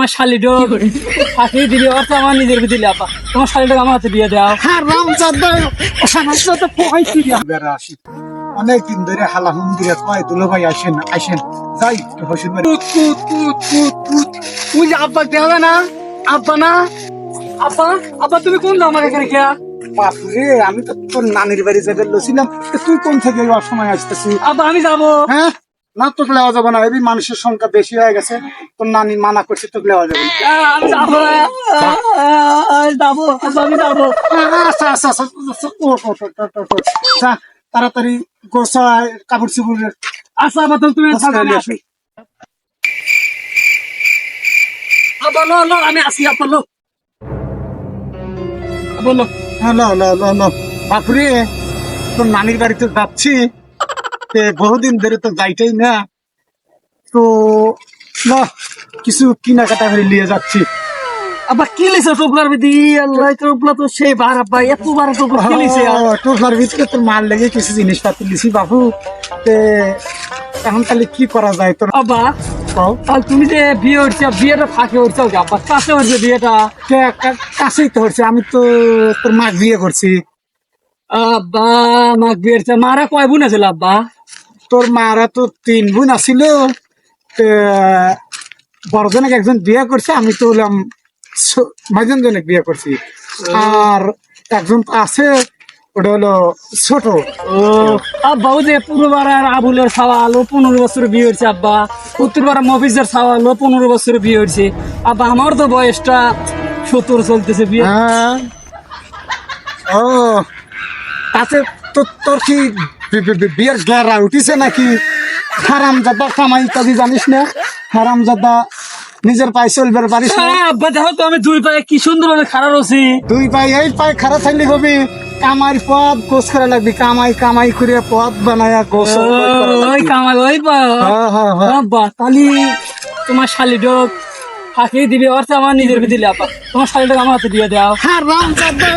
তোমার শালিটো ফাঁকি দিবি অর্থ আমার নিজের দিলে আপা তোমার শালিটাকে আমার হাতে দিয়ে দাও। অনেকদিন ধরে হালা হুমদিরে কয় দুলো ভাই আসেন আসেন যাই হসুন তুই যে আব্বা দেবে না আব্বা না আব্বা আব্বা তুমি কোন দাও আমার এখানে খেয়া বাপরে আমি তো তোর নানির বাড়ি যাবে লছিলাম তুই কোন থেকে এই অসময় আসতেছিস? আব্বা আমি যাবো। হ্যাঁ না তোকে লেওয়া যাবে না, এই মানুষের সংখ্যা বেশি হয়ে গেছে, তোর নানি মানা করছে তোকে লেওয়া যাবে না। আমি যাবো যাবো আব্বা আমি যাবো। আচ্ছা আচ্ছা আচ্ছা ওঠ, ওঠ, ওঠ, ওঠ, ওঠ, ওঠ। যা তাড়াতাড়ি গোছায় কাপড় চোপড় আচ্ছা আব্বা তুমি থাকো, আমি আসি। আব্বা লো লো আমি আসি আব্বা লো বলো। বাপুরে তোর নানির বাড়িতে যাচ্ছি, বহুদিন ধরে তো যাইটাই না, তো না কিছু কেনাকাটা করে নিয়ে যাচ্ছি। আব্বা কি লিছে টোপলার বিধি আল্লাহ টোপলা তো সেই বার আব্বা এতবার টোপলা কি লিছে টোপলার ভিতরে তোর মাল লেগে কিছু জিনিসপাতি লিছি বাবু, এখন তাহলে কি করা যায় তোর? আব্বা কও। আর তুমি যে বিয়ে হচ্ছে বিয়েটা ফাঁকে হচ্ছে আব্বা কাছে হচ্ছে বিয়েটা কাছেই তো হচ্ছে, আমি তো তোর মাকে বিয়ে করছি। আব্বা মাক বিয়ে হচ্ছে মারা কয় বোন আছিল আব্বা? তোর মারা তো 3 বোন আছিল, বড়জনক একজন বিয়ে করছে, আমি তো হলাম মাঝজন জনক বিয়ে করছি, আর একজন তো আছে ওটা হলো ছোট। ও আব্বা ও যে পূর্ববার আবুলের সাওয়াল ও 15 বছর বিয়ে হচ্ছে আব্বা, উত্তরবার মফিজের সাওয়াল ও 15 বছর বিয়ে হচ্ছে আব্বা, আমার তো বয়সটা 70 চলতেছে বিয়ে। হ্যাঁ ও তাতে তোর কি বিয়ের গ্যারা উঠিছে নাকি? হারামজাদা কামাই কাজী জানিস না? হারামজাদা নিজের পায়ে চলবে পারিস না? হ্যাঁ আব্বা দেখো তো আমি 2 পায়ে কি সুন্দর ভাবে খাড়া রয়েছি। 2 পায়ে এই পায়ে খারাপ থাকলে হবে, কামাই পথ গোস করা লাগবে, কামাই কামাই করে পথ বানায়া গোস ওই কামাল ওই আব্বা তালি তোমার শালিটো ফাঁকি দিবি অর্থ আমার নিজের দিলে আপা তোমার শালিটাকে আমার হাতে দিয়ে দাও। হারামজাদা